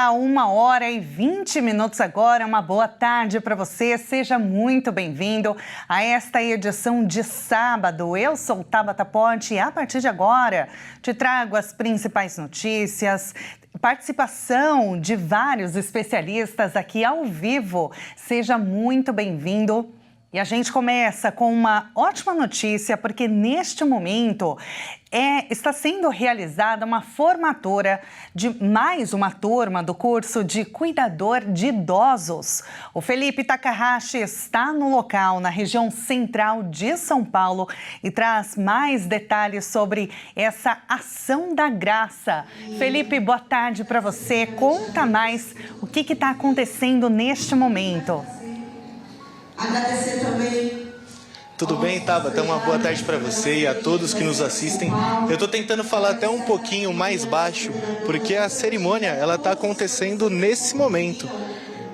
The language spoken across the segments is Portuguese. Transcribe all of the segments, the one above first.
Olá, 1h20 agora, uma boa tarde para você, seja muito bem-vindo a esta edição de sábado. Eu sou Tabata Ponte e a partir de agora te trago as principais notícias, participação de vários especialistas aqui ao vivo. Seja muito bem-vindo. E a gente começa com uma ótima notícia, porque neste momento está sendo realizada uma formatura de mais uma turma do curso de Cuidador de Idosos. O Felipe Takahashi está no local, na região central de São Paulo, e traz mais detalhes sobre essa ação da graça. Felipe, boa tarde para você. Conta mais o que está acontecendo neste momento. Agradecer também. Tudo bem, Tabata? Uma boa tarde para você e a todos que nos assistem. Eu estou tentando falar até um pouquinho mais baixo, porque a cerimônia ela está acontecendo nesse momento.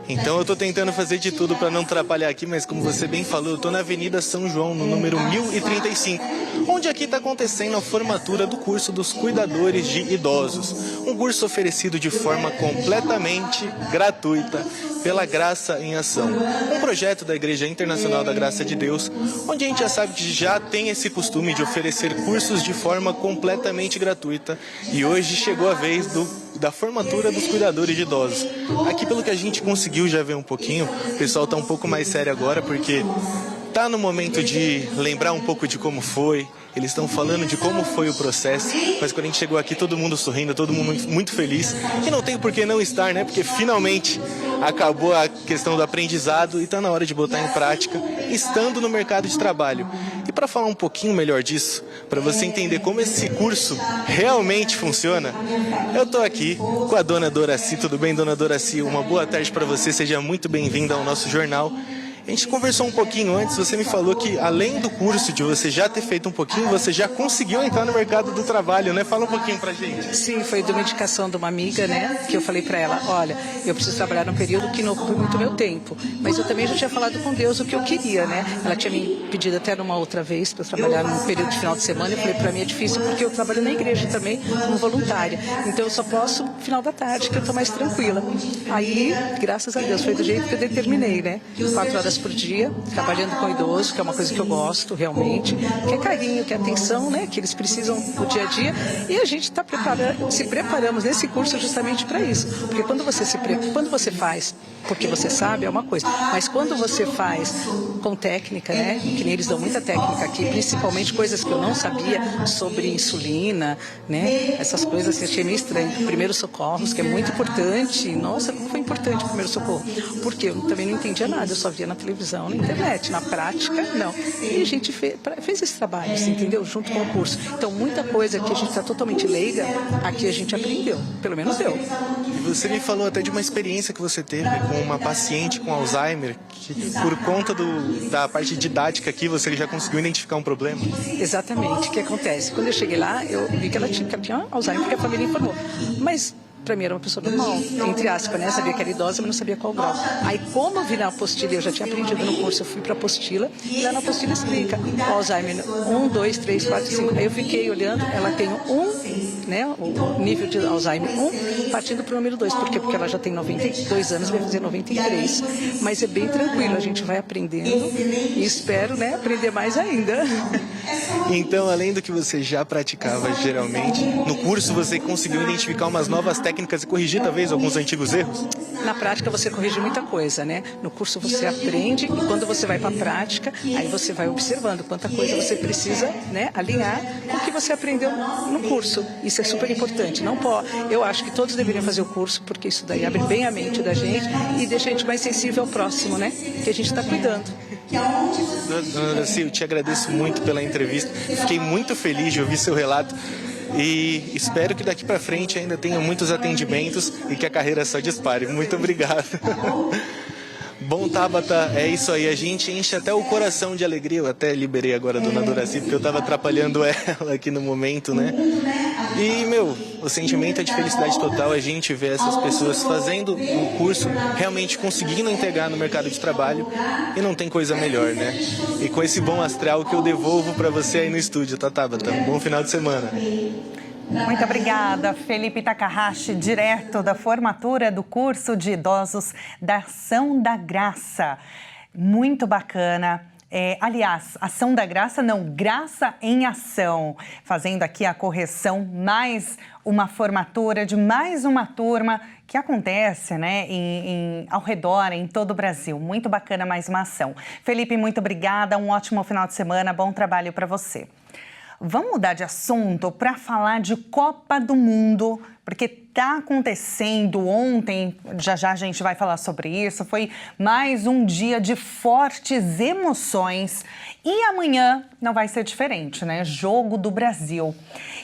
Então eu estou tentando fazer de tudo para não atrapalhar aqui, mas como você bem falou, eu estou na Avenida São João, no número 1035, onde aqui está acontecendo a formatura do curso dos Cuidadores de Idosos. Um curso oferecido de forma completamente gratuita pela Graça em Ação. Um projeto da Igreja Internacional da Graça de Deus, onde a gente já sabe que já tem esse costume de oferecer cursos de forma completamente gratuita. E hoje chegou a vez da formatura dos Cuidadores de Idosos. Aqui, pelo que a gente conseguiu já ver um pouquinho, o pessoal está um pouco mais sério agora, porque está no momento de lembrar um pouco de como foi. Eles estão falando de como foi o processo, mas quando a gente chegou aqui, todo mundo sorrindo, todo mundo muito feliz. E não tem por que não estar, né? Porque finalmente acabou a questão do aprendizado e está na hora de botar em prática, estando no mercado de trabalho. E para falar um pouquinho melhor disso, para você entender como esse curso realmente funciona, eu estou aqui com a dona Doraci. Tudo bem, dona Doraci? Uma boa tarde para você, seja muito bem-vinda ao nosso jornal. A gente conversou um pouquinho antes, você me falou que além do curso, de você já ter feito um pouquinho, você já conseguiu entrar no mercado do trabalho, né? Fala um pouquinho pra gente. Sim, foi de uma indicação de uma amiga, né? Que eu falei pra ela, olha, eu preciso trabalhar num período que não ocupe muito meu tempo. Mas eu também já tinha falado com Deus o que eu queria, né? Ela tinha me pedido até numa outra vez para trabalhar num período de final de semana. Eu falei, pra mim é difícil porque eu trabalho na igreja também como voluntária. Então eu só posso no final da tarde, que eu tô mais tranquila. Aí, graças a Deus, foi do jeito que eu determinei, né? 4 horas por dia, trabalhando com idoso, que é uma coisa que eu gosto realmente, que é carinho, que é atenção, né, que eles precisam no dia a dia, e a gente está se preparamos nesse curso justamente para isso, porque quando você faz porque você sabe é uma coisa, mas quando você faz com técnica, né, que nem eles dão muita técnica aqui, principalmente coisas que eu não sabia sobre insulina, né, essas coisas que eu achei meio estranho, primeiros socorros, que é muito importante. Nossa, como foi importante o primeiro socorro, porque eu também não entendia nada, eu só via na televisão, na internet, na prática, não. E a gente fez esse trabalho, assim, entendeu? Junto com o curso. Então, muita coisa que a gente está totalmente leiga, aqui a gente aprendeu, pelo menos eu. E você me falou até de uma experiência que você teve com uma paciente com Alzheimer, que por conta da parte didática aqui, você já conseguiu identificar um problema? Exatamente. O que acontece? Quando eu cheguei lá, eu vi que ela tinha Alzheimer, porque a família informou. Mas para mim era uma pessoa normal, entre aspas, né? Sabia que era idosa, mas não sabia qual grau. Aí, como eu vi na apostila, eu já tinha aprendido no curso, eu fui para a apostila, e lá na apostila explica Alzheimer 1, 2, 3, 4, 5. Aí eu fiquei olhando, ela tem 1, né? O nível de Alzheimer 1, partindo para o número 2. Por quê? Porque ela já tem 92 anos, vai fazer 93. Mas é bem tranquilo, a gente vai aprendendo e espero, né, aprender mais ainda. Então, além do que você já praticava geralmente, no curso você conseguiu identificar umas novas técnicas e corrigir talvez alguns antigos erros? Na prática você corrige muita coisa, né? No curso você aprende e quando você vai para a prática, aí você vai observando quanta coisa você precisa, né, alinhar com o que você aprendeu no curso. Isso é super importante. Não pode. Eu acho que todos deveriam fazer o curso, porque isso daí abre bem a mente da gente e deixa a gente mais sensível ao próximo, né? Que a gente está cuidando. Dona Doraci, eu te agradeço muito pela entrevista. Fiquei muito feliz de ouvir seu relato. E espero que daqui para frente ainda tenha muitos atendimentos e que a carreira só dispare. Muito obrigado. Bom, Tabata, é isso aí. A gente enche até o coração de alegria. Eu até liberei agora a dona Doraci, porque eu estava atrapalhando ela aqui no momento, né? E, o sentimento é de felicidade total. A gente vê essas pessoas fazendo o curso, realmente conseguindo integrar no mercado de trabalho. E não tem coisa melhor, né? E com esse bom astral que eu devolvo para você aí no estúdio, tá, Tabata? Um bom final de semana. Muito obrigada, Felipe Takahashi, direto da formatura do curso de idosos da Ação da Graça. Muito bacana. Aliás, Ação da Graça não, Graça em Ação, fazendo aqui a correção, mais uma formatura de mais uma turma que acontece, né, ao redor, em todo o Brasil. Muito bacana, mais uma ação. Felipe, muito obrigada, um ótimo final de semana, bom trabalho para você. Vamos mudar de assunto para falar de Copa do Mundo, porque está acontecendo ontem, já a gente vai falar sobre isso, foi mais um dia de fortes emoções e amanhã não vai ser diferente, né? Jogo do Brasil.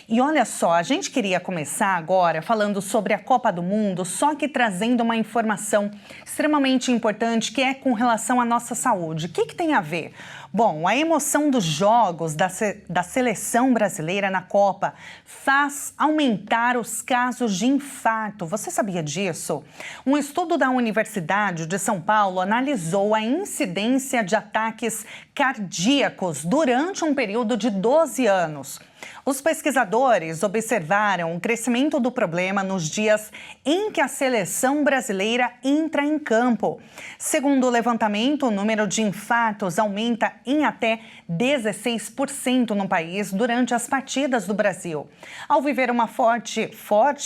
E olha só, a gente queria começar agora falando sobre a Copa do Mundo, só que trazendo uma informação extremamente importante que é com relação à nossa saúde. O que tem a ver? Bom, a emoção dos jogos da seleção brasileira na Copa faz aumentar os casos de infarto. Você sabia disso? Um estudo da Universidade de São Paulo analisou a incidência de ataques cardíacos durante um período de 12 anos. Os pesquisadores observaram o crescimento do problema nos dias em que a seleção brasileira entra em campo. Segundo o levantamento, o número de infartos aumenta em até 16% no país durante as partidas do Brasil. Ao viver uma forte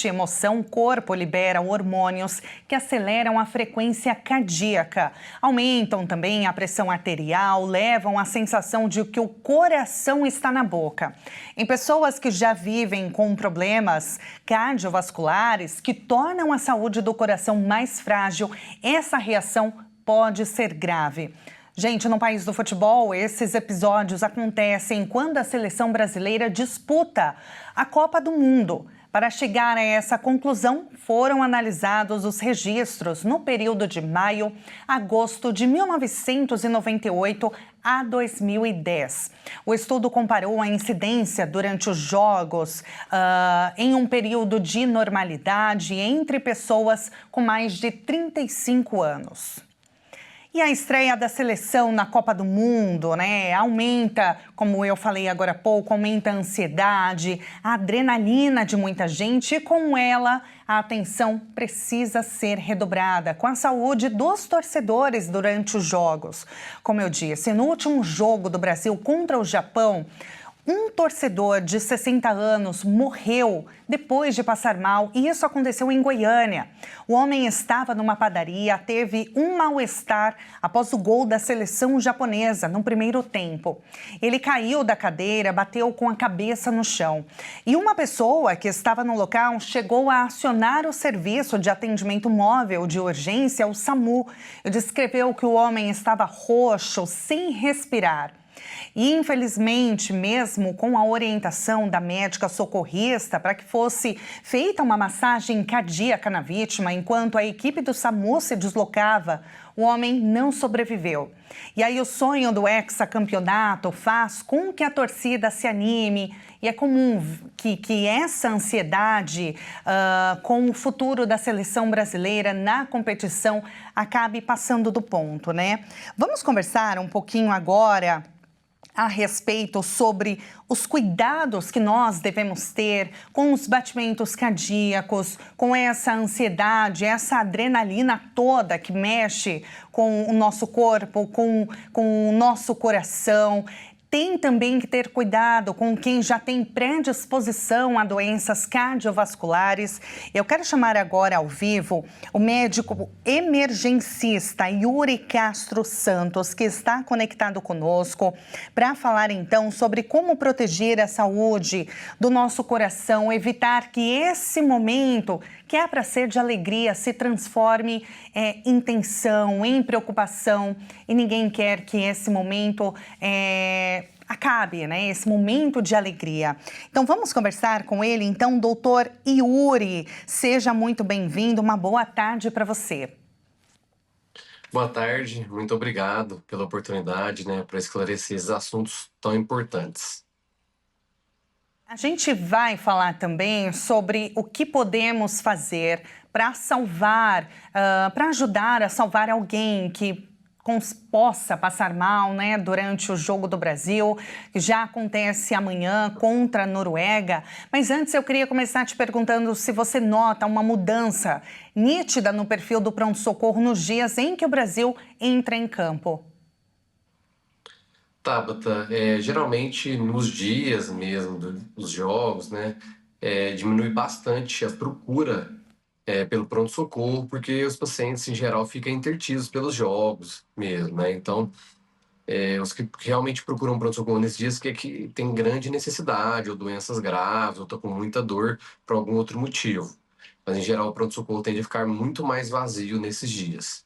emoção, o corpo libera hormônios que aceleram a frequência cardíaca. Aumentam também a pressão arterial, levam à sensação de que o coração está na boca. Em pessoas que já vivem com problemas cardiovasculares que tornam a saúde do coração mais frágil, essa reação pode ser grave. Gente, no país do futebol, esses episódios acontecem quando a seleção brasileira disputa a Copa do Mundo. Para chegar a essa conclusão, foram analisados os registros no período de maio a agosto de 1998 a 2010. O estudo comparou a incidência durante os jogos em um período de normalidade entre pessoas com mais de 35 anos. E a estreia da seleção na Copa do Mundo, né, aumenta, como eu falei agora há pouco, aumenta a ansiedade, a adrenalina de muita gente e com ela a atenção precisa ser redobrada com a saúde dos torcedores durante os jogos. Como eu disse, no último jogo do Brasil contra o Japão, um torcedor de 60 anos morreu depois de passar mal e isso aconteceu em Goiânia. O homem estava numa padaria, teve um mal-estar após o gol da seleção japonesa no primeiro tempo. Ele caiu da cadeira, bateu com a cabeça no chão. E uma pessoa que estava no local chegou a acionar o serviço de atendimento móvel de urgência, o SAMU, e descreveu que o homem estava roxo, sem respirar. E, infelizmente, mesmo com a orientação da médica socorrista para que fosse feita uma massagem cardíaca na vítima, enquanto a equipe do SAMU se deslocava, o homem não sobreviveu. E aí o sonho do hexacampeonato faz com que a torcida se anime e é comum que essa ansiedade com o futuro da seleção brasileira na competição acabe passando do ponto, né? Vamos conversar um pouquinho agora a respeito sobre os cuidados que nós devemos ter com os batimentos cardíacos, com essa ansiedade, essa adrenalina toda que mexe com o nosso corpo, com o nosso coração. Tem também que ter cuidado com quem já tem predisposição a doenças cardiovasculares. Eu quero chamar agora ao vivo o médico emergencista Yuri Castro Santos, que está conectado conosco, para falar então sobre como proteger a saúde do nosso coração, evitar que esse momento, que é para ser de alegria, se transforme em tensão, em preocupação. E ninguém quer que esse momento acabe, né? Esse momento de alegria. Então, vamos conversar com ele, então, doutor Yuri. Seja muito bem-vindo, uma boa tarde para você. Boa tarde, muito obrigado pela oportunidade, né, para esclarecer esses assuntos tão importantes. A gente vai falar também sobre o que podemos fazer para salvar, para ajudar a salvar alguém que possa passar mal, né, durante o jogo do Brasil, que já acontece amanhã contra a Noruega. Mas antes eu queria começar te perguntando se você nota uma mudança nítida no perfil do pronto-socorro nos dias em que o Brasil entra em campo. Tabata, geralmente nos dias mesmo dos jogos, né, diminui bastante a procura pelo pronto-socorro, porque os pacientes em geral ficam intertidos pelos jogos mesmo, né? Então, os que realmente procuram pronto-socorro nesses dias que tem grande necessidade, ou doenças graves, ou estão com muita dor por algum outro motivo. Mas em geral o pronto-socorro tende a ficar muito mais vazio nesses dias.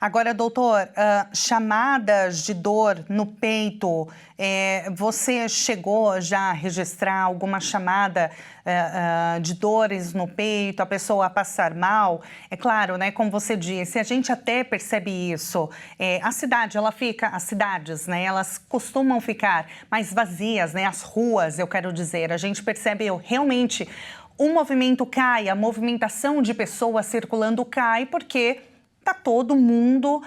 Agora, doutor, chamadas de dor no peito, você chegou já a registrar alguma chamada de dores no peito, a pessoa a passar mal? É claro, né, como você disse, a gente até percebe isso. As cidades, né, elas costumam ficar mais vazias, né, as ruas, eu quero dizer, a gente percebe realmente o movimento cai, a movimentação de pessoas circulando cai, porque está todo mundo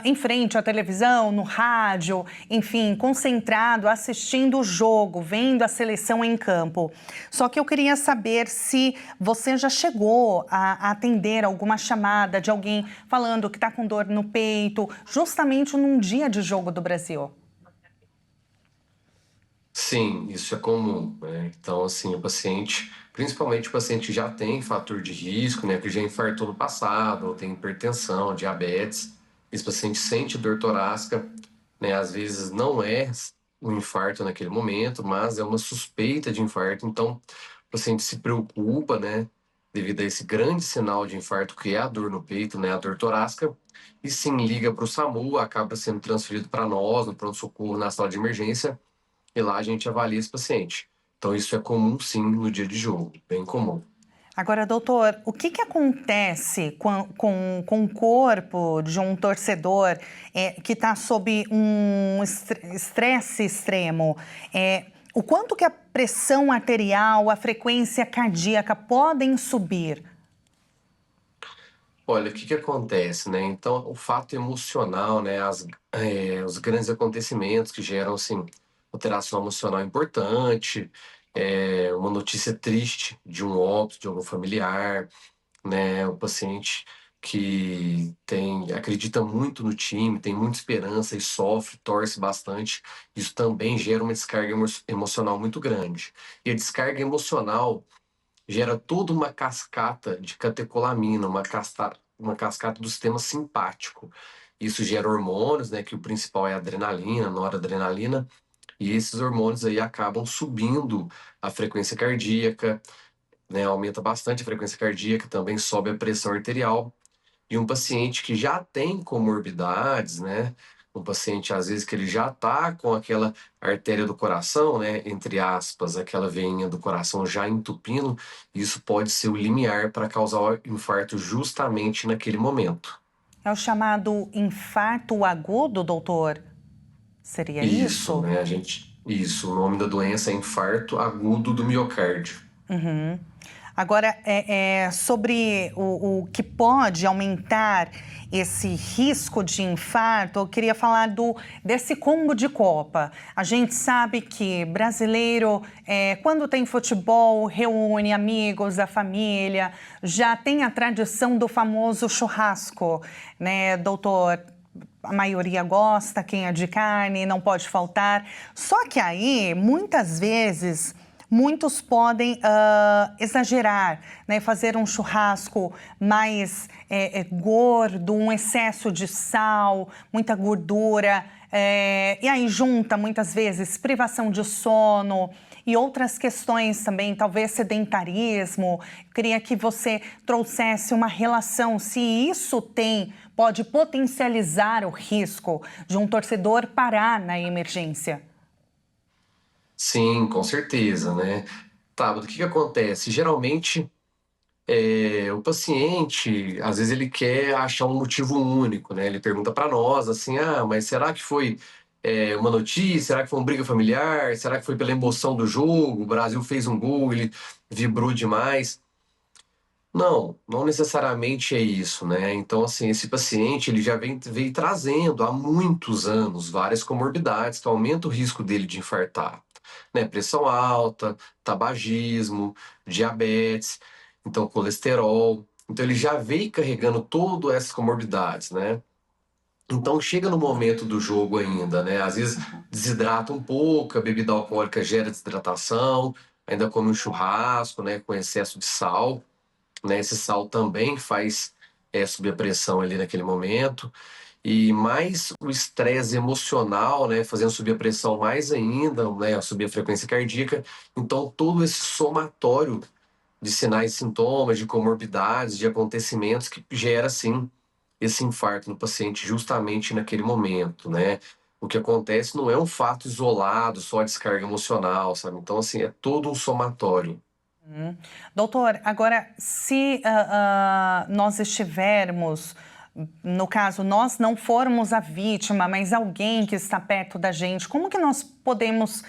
em frente à televisão, no rádio, enfim, concentrado, assistindo o jogo, vendo a seleção em campo. Só que eu queria saber se você já chegou a atender alguma chamada de alguém falando que está com dor no peito, justamente num dia de jogo do Brasil. Sim, isso é comum, né? Então, assim, principalmente o paciente que já tem fator de risco, né? Que já infartou no passado, ou tem hipertensão, diabetes. Esse paciente sente dor torácica, né? Às vezes não é um infarto naquele momento, mas é uma suspeita de infarto. Então, o paciente se preocupa, né? Devido a esse grande sinal de infarto que é a dor no peito, né? A dor torácica. E sim, liga para o SAMU, acaba sendo transferido para nós, no pronto-socorro, na sala de emergência. E lá a gente avalia esse paciente. Então, isso é comum, sim, no dia de jogo, bem comum. Agora, doutor, o que acontece com o corpo de um torcedor que está sob um estresse extremo? O quanto que a pressão arterial, a frequência cardíaca podem subir? Olha, o que acontece, né? Então, o fato emocional, né? Os grandes acontecimentos que geram, assim, alteração emocional importante, uma notícia triste de um óbito de algum familiar, né? O paciente que acredita muito no time, tem muita esperança e sofre, torce bastante, isso também gera uma descarga emocional muito grande. E a descarga emocional gera toda uma cascata de catecolamina, uma cascata do sistema simpático. Isso gera hormônios, né, que o principal é a adrenalina, noradrenalina, e esses hormônios aí acabam subindo a frequência cardíaca, né, aumenta bastante a frequência cardíaca, também sobe a pressão arterial. E um paciente que já tem comorbidades, né, um paciente às vezes que ele já está com aquela artéria do coração, né, entre aspas, aquela veinha do coração já entupindo, isso pode ser o limiar para causar o infarto justamente naquele momento. É o chamado infarto agudo, doutor? Seria Isso, isso? né, isso, o nome da doença é infarto agudo do miocárdio. Agora, sobre o que pode aumentar esse risco de infarto, eu queria falar desse combo de Copa. A gente sabe que brasileiro, quando tem futebol, reúne amigos, a família, já tem a tradição do famoso churrasco, né, doutor? A maioria gosta, quem é de carne, não pode faltar. Só que aí, muitas vezes, muitos podem exagerar, né? Fazer um churrasco mais gordo, um excesso de sal, muita gordura. E aí junta, muitas vezes, privação de sono e outras questões também, talvez sedentarismo. Eu queria que você trouxesse uma relação, se isso pode potencializar o risco de um torcedor parar na emergência. Sim, com certeza, né? Tá, mas o que acontece? Geralmente, o paciente, às vezes ele quer achar um motivo único, né? Ele pergunta para nós, assim, mas será que foi uma notícia? Será que foi uma briga familiar? Será que foi pela emoção do jogo? O Brasil fez um gol, ele vibrou demais. Não necessariamente é isso, né? Então, assim, esse paciente ele já veio trazendo há muitos anos várias comorbidades que aumentam o risco dele de infartar, né? Pressão alta, tabagismo, diabetes, então colesterol. Então, ele já veio carregando todas essas comorbidades, né? Então, chega no momento do jogo ainda, né? Às vezes desidrata um pouco, a bebida alcoólica gera desidratação, ainda come um churrasco, né? Com excesso de sal, né? Esse sal também faz subir a pressão ali naquele momento. E mais o estresse emocional, né? Fazendo subir a pressão mais ainda, né? Subir a frequência cardíaca. Então, todo esse somatório de sinais e sintomas, de comorbidades, de acontecimentos que gera, sim, esse infarto no paciente justamente naquele momento, né? O que acontece não é um fato isolado, só a descarga emocional, sabe? Então, assim, é todo um somatório. Doutor, agora, se nós estivermos, no caso, nós não formos a vítima, mas alguém que está perto da gente, como que nós podemos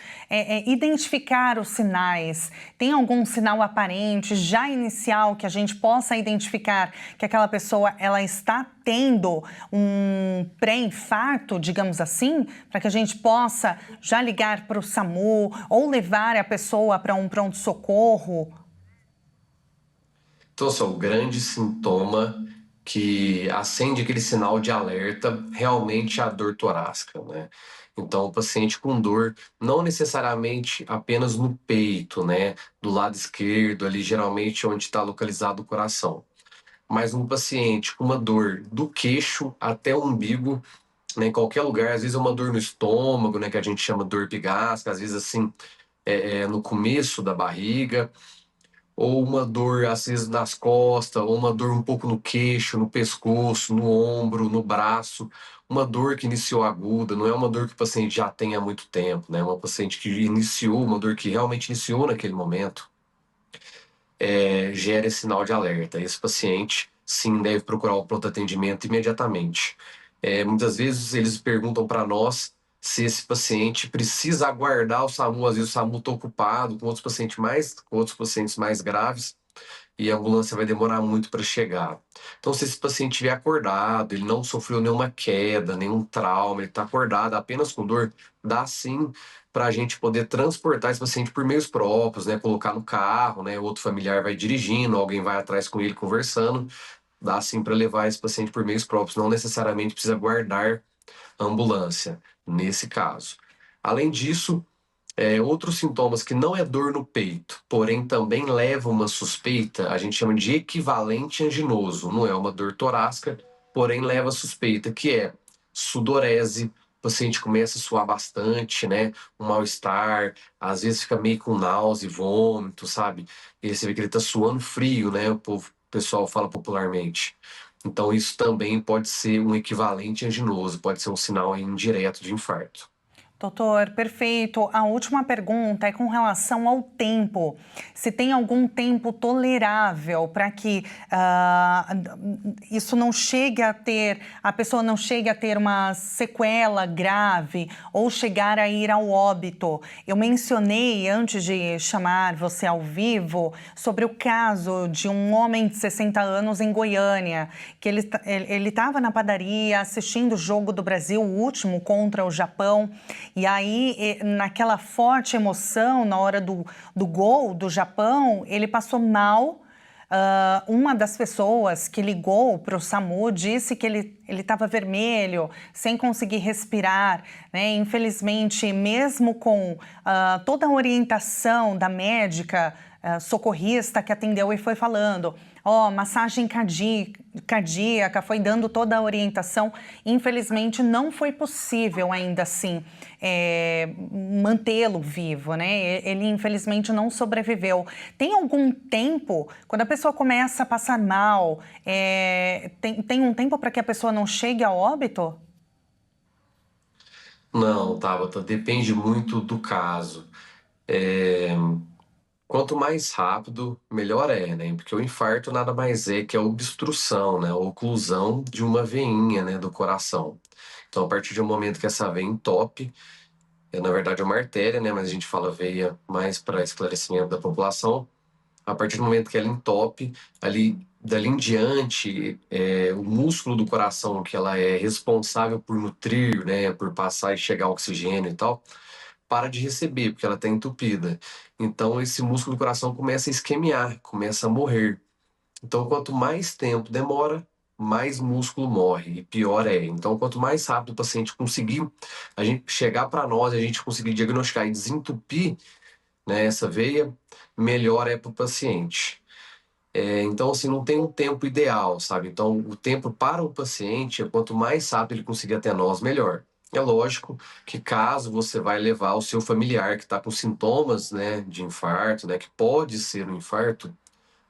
identificar os sinais? Tem algum sinal aparente, já inicial, que a gente possa identificar que aquela pessoa ela está tendo um pré-infarto, digamos assim, para que a gente possa já ligar para o SAMU ou levar a pessoa para um pronto-socorro? Então, assim, o grande sintoma que acende aquele sinal de alerta realmente é a dor torácica, né? Então, o paciente com dor, não necessariamente apenas no peito, né? Do lado esquerdo, ali geralmente onde está localizado o coração, mas um paciente com uma dor do queixo até o umbigo, né? Em qualquer lugar, às vezes é uma dor no estômago, né? Que a gente chama dor epigástrica, às vezes assim, no começo da barriga, ou uma dor às vezes nas costas, ou uma dor um pouco no queixo, no pescoço, no ombro, no braço, uma dor que iniciou aguda, não é uma dor que o paciente já tem há muito tempo, né? Uma paciente que iniciou, uma dor que realmente iniciou naquele momento, gera esse sinal de alerta. Esse paciente, sim, deve procurar o pronto atendimento imediatamente. Muitas vezes eles perguntam para nós se esse paciente precisa aguardar o SAMU, às vezes o SAMU está ocupado com outros pacientes mais graves, e a ambulância vai demorar muito para chegar. Então, se esse paciente estiver acordado, ele não sofreu nenhuma queda, nenhum trauma, ele está acordado apenas com dor, dá sim para a gente poder transportar esse paciente por meios próprios, né? Colocar no carro, né? Outro familiar vai dirigindo, alguém vai atrás com ele conversando, dá sim para levar esse paciente por meios próprios, não necessariamente precisa guardar a ambulância, nesse caso. Além disso, outros sintomas que não é dor no peito, porém também leva uma suspeita, a gente chama de equivalente anginoso. Não é uma dor torácica, porém leva suspeita, que é sudorese, o paciente começa a suar bastante, né? Um mal-estar, às vezes fica meio com náusea e vômito, sabe? E você vê que ele tá suando frio, né? O pessoal fala popularmente. Então isso também pode ser um equivalente anginoso, pode ser um sinal indireto de infarto. Doutor, perfeito. A última pergunta é com relação ao tempo. Se tem algum tempo tolerável para que isso não chegue a ter, a pessoa não chegue a ter uma sequela grave ou chegar a ir ao óbito. Eu mencionei, antes de chamar você ao vivo, sobre o caso de um homem de 60 anos em Goiânia, que ele estava na padaria assistindo o jogo do Brasil, o último contra o Japão. E aí, naquela forte emoção, na hora do gol do Japão, ele passou mal. Uma das pessoas que ligou para o SAMU disse que ele estava vermelho, sem conseguir respirar, né? Infelizmente, mesmo com toda a orientação da médica socorrista que atendeu e foi falando, massagem cardíaca, foi dando toda a orientação. Infelizmente, não foi possível ainda assim mantê-lo vivo, né? Ele, infelizmente, não sobreviveu. Tem algum tempo, quando a pessoa começa a passar mal, tem um tempo para que a pessoa não chegue a óbito? Não, Tabata, depende muito do caso. Quanto mais rápido, melhor né? Porque o infarto nada mais é que a obstrução, né? A oclusão de uma veinha, né? Do coração. Então, a partir do momento que essa veia entope, na verdade é uma artéria, né? Mas a gente fala veia mais para esclarecimento da população. A partir do momento que ela entope, dali em diante, o músculo do coração, que ela é responsável por nutrir, né, por passar e chegar oxigênio e tal, para de receber, porque ela está entupida. Então, esse músculo do coração começa a isquemiar, começa a morrer. Então, quanto mais tempo demora, mais músculo morre e pior é. Então, quanto mais rápido o paciente conseguir a gente chegar para nós, a gente conseguir diagnosticar e desentupir, né, essa veia, melhor é para o paciente. Então, assim, não tem um tempo ideal, sabe? Então, o tempo para o paciente, quanto mais rápido ele conseguir até nós, melhor. É lógico que caso você vai levar o seu familiar que está com sintomas, né, de infarto, né, que pode ser um infarto,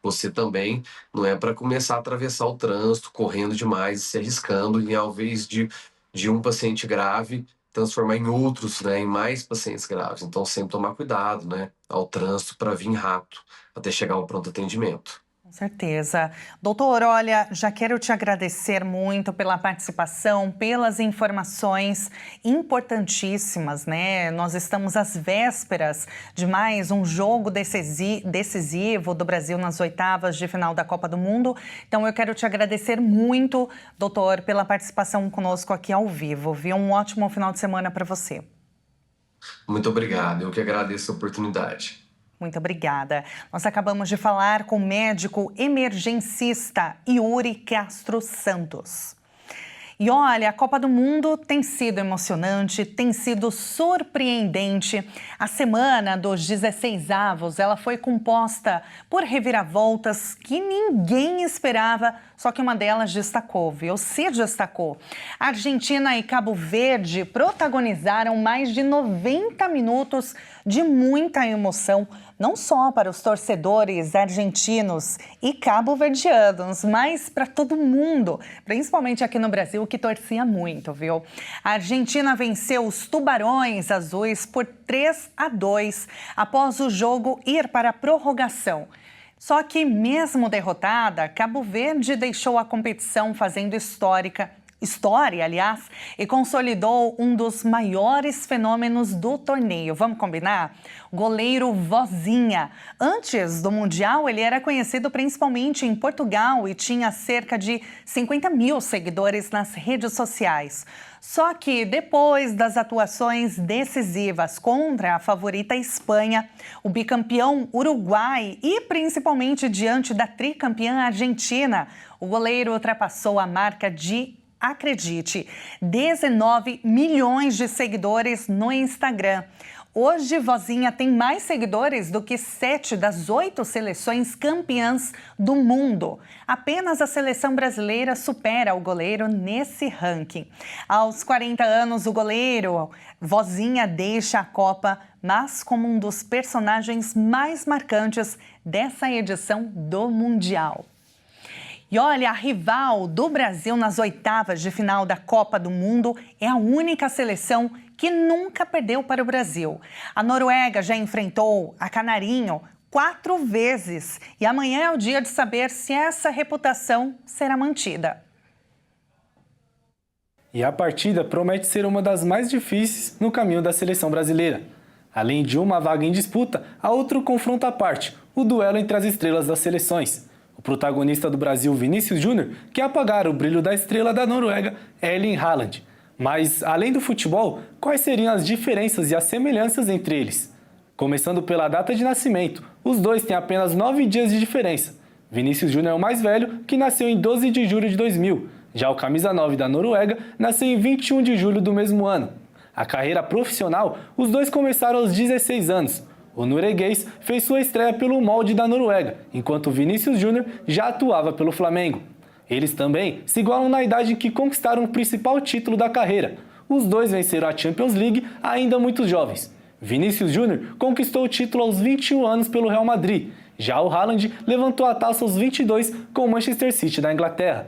você também não é para começar a atravessar o trânsito, correndo demais, se arriscando, e ao invés de um paciente grave, transformar em outros, né, em mais pacientes graves. Então, sempre tomar cuidado, né, ao trânsito para vir rápido, até chegar ao pronto atendimento. Com certeza. Doutor, olha, já quero te agradecer muito pela participação, pelas informações importantíssimas, né? Nós estamos às vésperas de mais um jogo decisivo do Brasil nas oitavas de final da Copa do Mundo. Então, eu quero te agradecer muito, doutor, pela participação conosco aqui ao vivo. Viu? Um ótimo final de semana para você. Muito obrigado. Eu que agradeço a oportunidade. Muito obrigada. Nós acabamos de falar com o médico emergencista Yuri Castro Santos. E olha, a Copa do Mundo tem sido emocionante, tem sido surpreendente. A semana dos 16avos, ela foi composta por reviravoltas que ninguém esperava, só que uma delas destacou, viu? Se destacou. Argentina e Cabo Verde protagonizaram mais de 90 minutos de muita emoção, não só para os torcedores argentinos e cabo-verdianos, mas para todo mundo, principalmente aqui no Brasil, que torcia muito, viu? A Argentina venceu os Tubarões Azuis por 3-2 após o jogo ir para a prorrogação. Só que, mesmo derrotada, Cabo Verde deixou a competição fazendo história, aliás, e consolidou um dos maiores fenômenos do torneio. Vamos combinar? O goleiro Vozinha. Antes do Mundial, ele era conhecido principalmente em Portugal e tinha cerca de 50 mil seguidores nas redes sociais. Só que depois das atuações decisivas contra a favorita Espanha, o bicampeão Uruguai e principalmente diante da tricampeã Argentina, o goleiro ultrapassou a marca de, acredite, 19 milhões de seguidores no Instagram. Hoje, Vozinha tem mais seguidores do que 7 das 8 seleções campeãs do mundo. Apenas a seleção brasileira supera o goleiro nesse ranking. Aos 40 anos, o goleiro Vozinha deixa a Copa, mas como um dos personagens mais marcantes dessa edição do Mundial. E olha, a rival do Brasil nas oitavas de final da Copa do Mundo é a única seleção que nunca perdeu para o Brasil. A Noruega já enfrentou a Canarinho 4 vezes e amanhã é o dia de saber se essa reputação será mantida. E a partida promete ser uma das mais difíceis no caminho da seleção brasileira. Além de uma vaga em disputa, há outro confronto à parte, o duelo entre as estrelas das seleções. O protagonista do Brasil, Vinícius Júnior, quer apagar o brilho da estrela da Noruega, Erling Haaland. Mas, além do futebol, quais seriam as diferenças e as semelhanças entre eles? Começando pela data de nascimento, os dois têm apenas 9 dias de diferença. Vinícius Júnior é o mais velho, que nasceu em 12 de julho de 2000. Já o camisa 9 da Noruega nasceu em 21 de julho do mesmo ano. A carreira profissional, os dois começaram aos 16 anos. O norueguês fez sua estreia pelo Molde da Noruega, enquanto Vinícius Júnior já atuava pelo Flamengo. Eles também se igualam na idade em que conquistaram o principal título da carreira. Os dois venceram a Champions League ainda muito jovens. Vinícius Júnior conquistou o título aos 21 anos pelo Real Madrid. Já o Haaland levantou a taça aos 22 com o Manchester City da Inglaterra.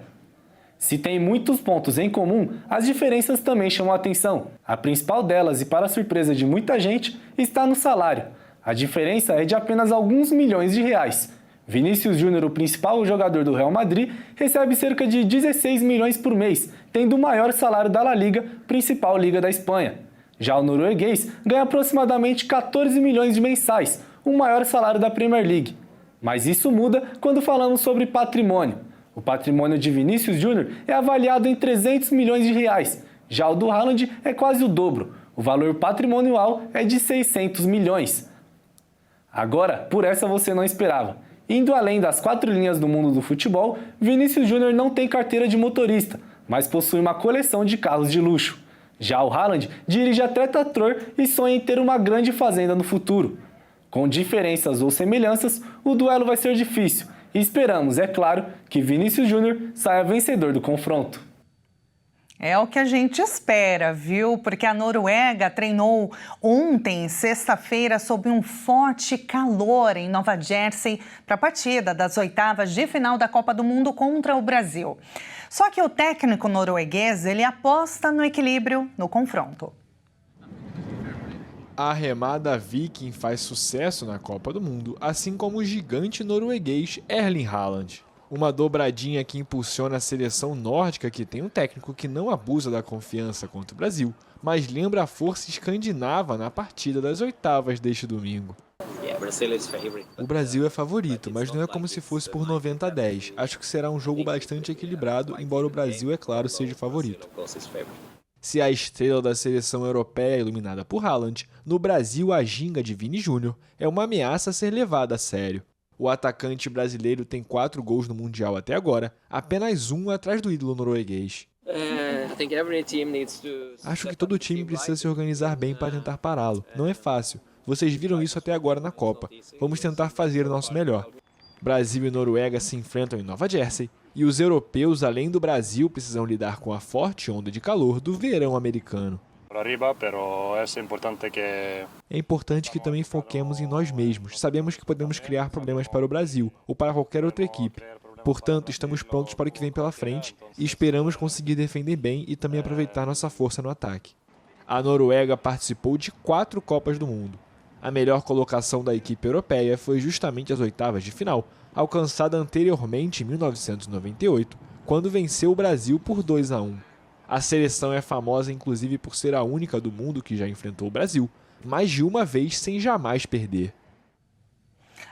Se tem muitos pontos em comum, as diferenças também chamam a atenção. A principal delas, e para a surpresa de muita gente, está no salário. A diferença é de apenas alguns milhões de reais. Vinícius Júnior, o principal jogador do Real Madrid, recebe cerca de 16 milhões por mês, tendo o maior salário da La Liga, principal liga da Espanha. Já o norueguês ganha aproximadamente 14 milhões de mensais, o maior salário da Premier League. Mas isso muda quando falamos sobre patrimônio. O patrimônio de Vinícius Júnior é avaliado em 300 milhões de reais. Já o do Haaland é quase o dobro. O valor patrimonial é de 600 milhões. Agora, por essa você não esperava. Indo além das 4 linhas do mundo do futebol, Vinícius Júnior não tem carteira de motorista, mas possui uma coleção de carros de luxo. Já o Haaland dirige até trator e sonha em ter uma grande fazenda no futuro. Com diferenças ou semelhanças, o duelo vai ser difícil e esperamos, é claro, que Vinícius Júnior saia vencedor do confronto. É o que a gente espera, viu? Porque a Noruega treinou ontem, sexta-feira, sob um forte calor em Nova Jersey para a partida das oitavas de final da Copa do Mundo contra o Brasil. Só que o técnico norueguês, ele aposta no equilíbrio no confronto. A remada Viking faz sucesso na Copa do Mundo, assim como o gigante norueguês Erling Haaland. Uma dobradinha que impulsiona a seleção nórdica, que tem um técnico que não abusa da confiança contra o Brasil, mas lembra a força escandinava na partida das oitavas deste domingo. O Brasil é favorito, mas não é como se fosse por 90-10. Acho que será um jogo bastante equilibrado, embora o Brasil, é claro, seja favorito. Se a estrela da seleção europeia é iluminada por Haaland, no Brasil a ginga de Vini Júnior é uma ameaça a ser levada a sério. O atacante brasileiro tem 4 gols no Mundial até agora, apenas um atrás do ídolo norueguês. Acho que todo time precisa se organizar bem para tentar pará-lo. Não é fácil. Vocês viram isso até agora na Copa. Vamos tentar fazer o nosso melhor. Brasil e Noruega se enfrentam em Nova Jersey e os europeus, além do Brasil, precisam lidar com a forte onda de calor do verão americano. É importante que também foquemos em nós mesmos. Sabemos que podemos criar problemas para o Brasil ou para qualquer outra equipe. Portanto, estamos prontos para o que vem pela frente e esperamos conseguir defender bem e também aproveitar nossa força no ataque. A Noruega participou de 4 Copas do Mundo. A melhor colocação da equipe europeia foi justamente as oitavas de final, alcançada anteriormente em 1998, quando venceu o Brasil por 2-1. A seleção é famosa inclusive por ser a única do mundo que já enfrentou o Brasil, mais de uma vez sem jamais perder.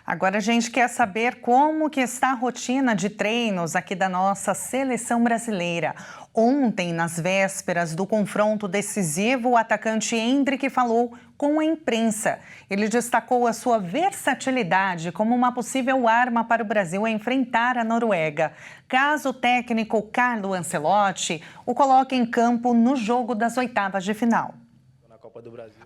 Agora a gente quer saber como que está a rotina de treinos aqui da nossa seleção brasileira. Ontem, nas vésperas do confronto decisivo, o atacante Endrick falou com a imprensa. Ele destacou a sua versatilidade como uma possível arma para o Brasil enfrentar a Noruega, caso o técnico Carlo Ancelotti o coloque em campo no jogo das oitavas de final.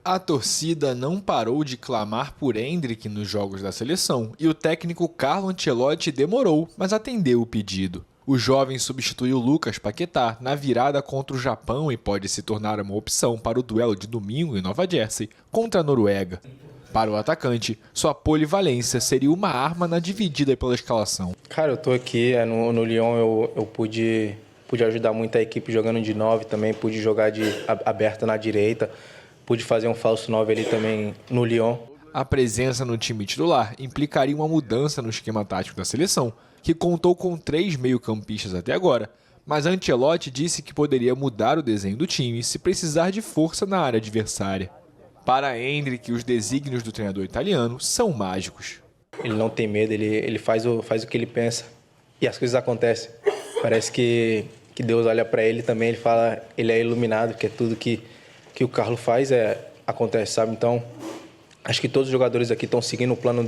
A torcida não parou de clamar por Endrick nos jogos da seleção e o técnico Carlo Ancelotti demorou, mas atendeu o pedido. O jovem substituiu Lucas Paquetá na virada contra o Japão e pode se tornar uma opção para o duelo de domingo em Nova Jersey contra a Noruega. Para o atacante, sua polivalência seria uma arma na dividida pela escalação. Cara, eu tô aqui no Lyon, eu pude ajudar muito a equipe jogando de 9 também, pude jogar de aberta na direita. Pude fazer um falso 9 ali também no Lyon. A presença no time titular implicaria uma mudança no esquema tático da seleção, que contou com 3 meio-campistas até agora, mas Ancelotti disse que poderia mudar o desenho do time se precisar de força na área adversária. Para Endrick, os desígnios do treinador italiano são mágicos. Ele não tem medo, ele faz o que ele pensa e as coisas acontecem. Parece que Deus olha para ele também, ele fala, ele é iluminado, porque é tudo que o Carlo faz acontece, sabe? Então, acho que todos os jogadores aqui estão seguindo o plano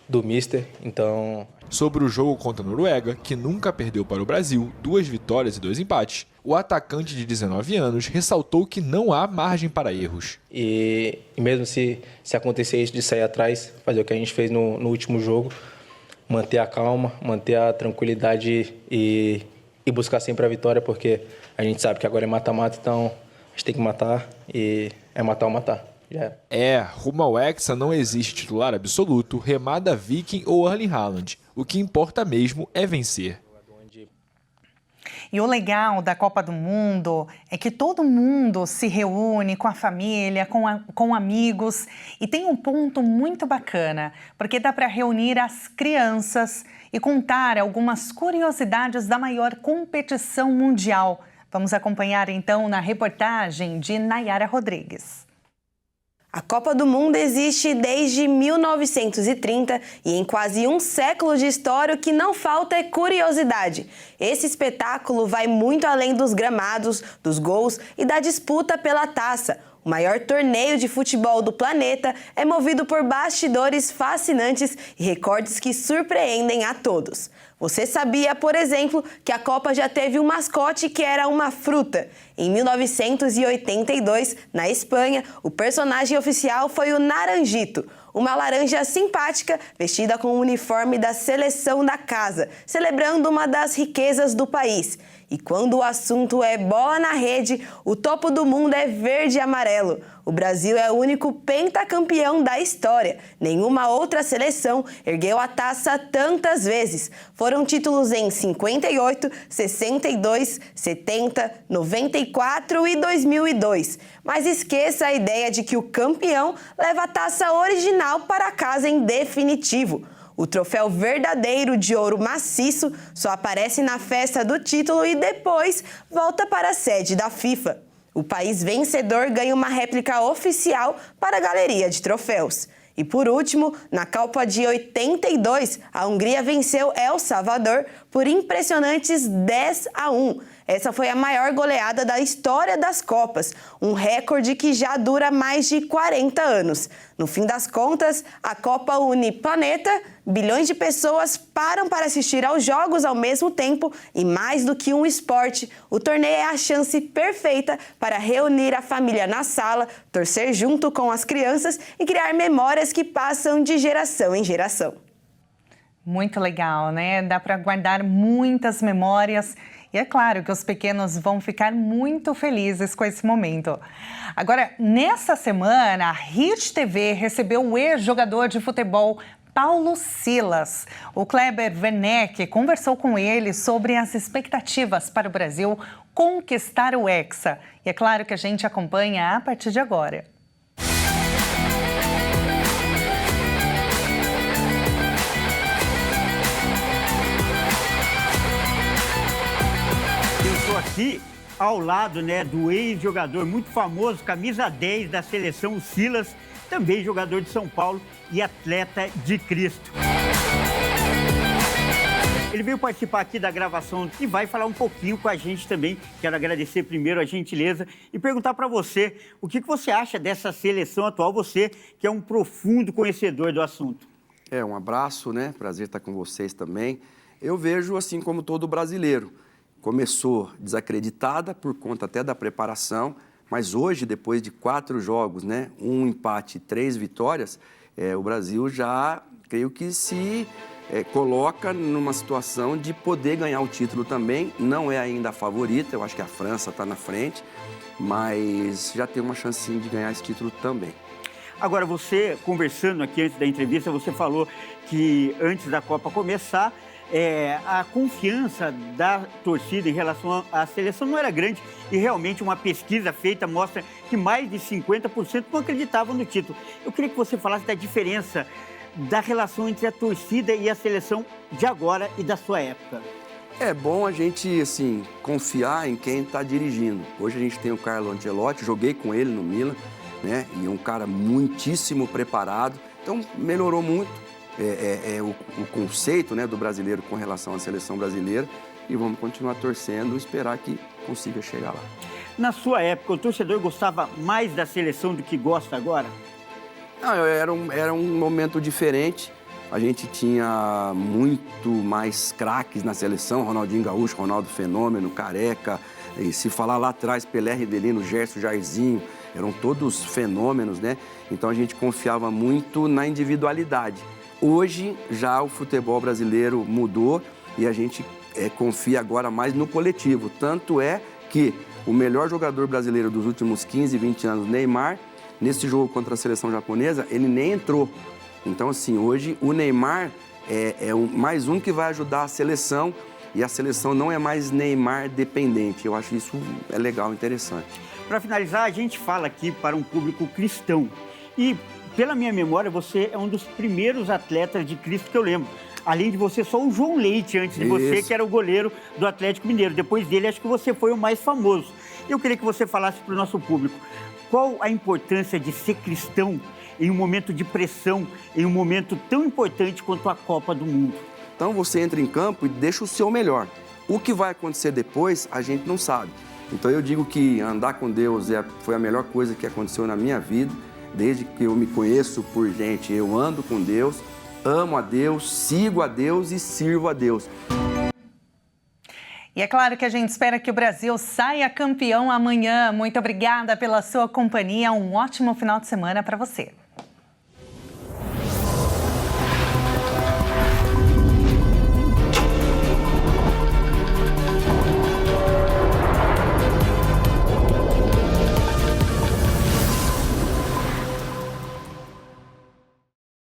do Mister, então... Sobre o jogo contra a Noruega, que nunca perdeu para o Brasil, 2 vitórias e 2 empates, o atacante de 19 anos ressaltou que não há margem para erros. E mesmo se acontecer isso de sair atrás, fazer o que a gente fez no último jogo, manter a calma, manter a tranquilidade e buscar sempre a vitória, porque a gente sabe que agora é mata-mata, então... A gente tem que matar e é matar ou matar. Já rumo ao Hexa não existe titular absoluto, remada Viking ou Erling Haaland. O que importa mesmo é vencer. E o legal da Copa do Mundo é que todo mundo se reúne com a família, com amigos. E tem um ponto muito bacana, porque dá para reunir as crianças e contar algumas curiosidades da maior competição mundial. Vamos acompanhar então na reportagem de Nayara Rodrigues. A Copa do Mundo existe desde 1930 e em quase um século de história o que não falta é curiosidade. Esse espetáculo vai muito além dos gramados, dos gols e da disputa pela taça. O maior torneio de futebol do planeta é movido por bastidores fascinantes e recordes que surpreendem a todos. Você sabia, por exemplo, que a Copa já teve um mascote que era uma fruta? Em 1982, na Espanha, o personagem oficial foi o Naranjito, uma laranja simpática vestida com o uniforme da seleção da casa, celebrando uma das riquezas do país. E quando o assunto é bola na rede, o topo do mundo é verde e amarelo. O Brasil é o único pentacampeão da história. Nenhuma outra seleção ergueu a taça tantas vezes. Foram títulos em 58, 62, 70, 94 e 2002. Mas esqueça a ideia de que o campeão leva a taça original para casa em definitivo. O troféu verdadeiro de ouro maciço só aparece na festa do título e depois volta para a sede da FIFA. O país vencedor ganha uma réplica oficial para a galeria de troféus. E por último, na Copa de 82, a Hungria venceu El Salvador por impressionantes 10-1. Essa foi a maior goleada da história das Copas, um recorde que já dura mais de 40 anos. No fim das contas, a Copa une planeta, bilhões de pessoas param para assistir aos jogos ao mesmo tempo e mais do que um esporte, o torneio é a chance perfeita para reunir a família na sala, torcer junto com as crianças e criar memórias que passam de geração em geração. Muito legal, né? Dá para guardar muitas memórias. E é claro que os pequenos vão ficar muito felizes com esse momento. Agora, nessa semana, a Hit TV recebeu o ex-jogador de futebol Paulo Silas. O Kleber Werneck conversou com ele sobre as expectativas para o Brasil conquistar o Hexa. E é claro que a gente acompanha a partir de agora. Aqui ao lado, né, do ex-jogador muito famoso, camisa 10 da seleção, Silas, também jogador de São Paulo e atleta de Cristo. Ele veio participar aqui da gravação e vai falar um pouquinho com a gente também. Quero agradecer primeiro a gentileza e perguntar para você o que você acha dessa seleção atual, você que é um profundo conhecedor do assunto. Um abraço, né? Prazer estar com vocês também. Eu vejo assim como todo brasileiro. Começou desacreditada por conta até da preparação, mas hoje, depois de 4 jogos, né, 1 empate e 3 vitórias, o Brasil já, creio que se coloca numa situação de poder ganhar o título também. Não é ainda a favorita, eu acho que a França está na frente, mas já tem uma chancinha de ganhar esse título também. Agora, você, conversando aqui antes da entrevista, você falou que antes da Copa começar, a confiança da torcida em relação à seleção não era grande e realmente uma pesquisa feita mostra que mais de 50% não acreditavam no título. Eu queria que você falasse da diferença da relação entre a torcida e a seleção de agora e da sua época. É bom a gente, assim, confiar em quem está dirigindo. Hoje a gente tem o Carlo Ancelotti, joguei com ele no Milan, né? E é um cara muitíssimo preparado, então melhorou muito. O conceito, né, do brasileiro com relação à seleção brasileira e vamos continuar torcendo e esperar que consiga chegar lá. Na sua época, o torcedor gostava mais da seleção do que gosta agora? Não, era um momento diferente. A gente tinha muito mais craques na seleção, Ronaldinho Gaúcho, Ronaldo Fenômeno, Careca, e se falar lá atrás, Pelé, Rivelino, Gerson, Jairzinho, eram todos fenômenos, né? Então a gente confiava muito na individualidade. Hoje, já o futebol brasileiro mudou e a gente confia agora mais no coletivo. Tanto é que o melhor jogador brasileiro dos últimos 15, 20 anos, Neymar, nesse jogo contra a seleção japonesa, ele nem entrou. Então, assim, hoje o Neymar mais um que vai ajudar a seleção e a seleção não é mais Neymar dependente. Eu acho isso legal, interessante. Para finalizar, a gente fala aqui para um público cristão e... Pela minha memória, você é um dos primeiros atletas de Cristo que eu lembro. Além de você, só o João Leite, antes de você, que era o goleiro do Atlético Mineiro. Depois dele, acho que você foi o mais famoso. Eu queria que você falasse para o nosso público qual a importância de ser cristão em um momento de pressão, em um momento tão importante quanto a Copa do Mundo. Então você entra em campo e deixa o seu melhor. O que vai acontecer depois, a gente não sabe. Então eu digo que andar com Deus foi a melhor coisa que aconteceu na minha vida. Desde que eu me conheço por gente, eu ando com Deus, amo a Deus, sigo a Deus e sirvo a Deus. E é claro que a gente espera que o Brasil saia campeão amanhã. Muito obrigada pela sua companhia. Um ótimo final de semana para você.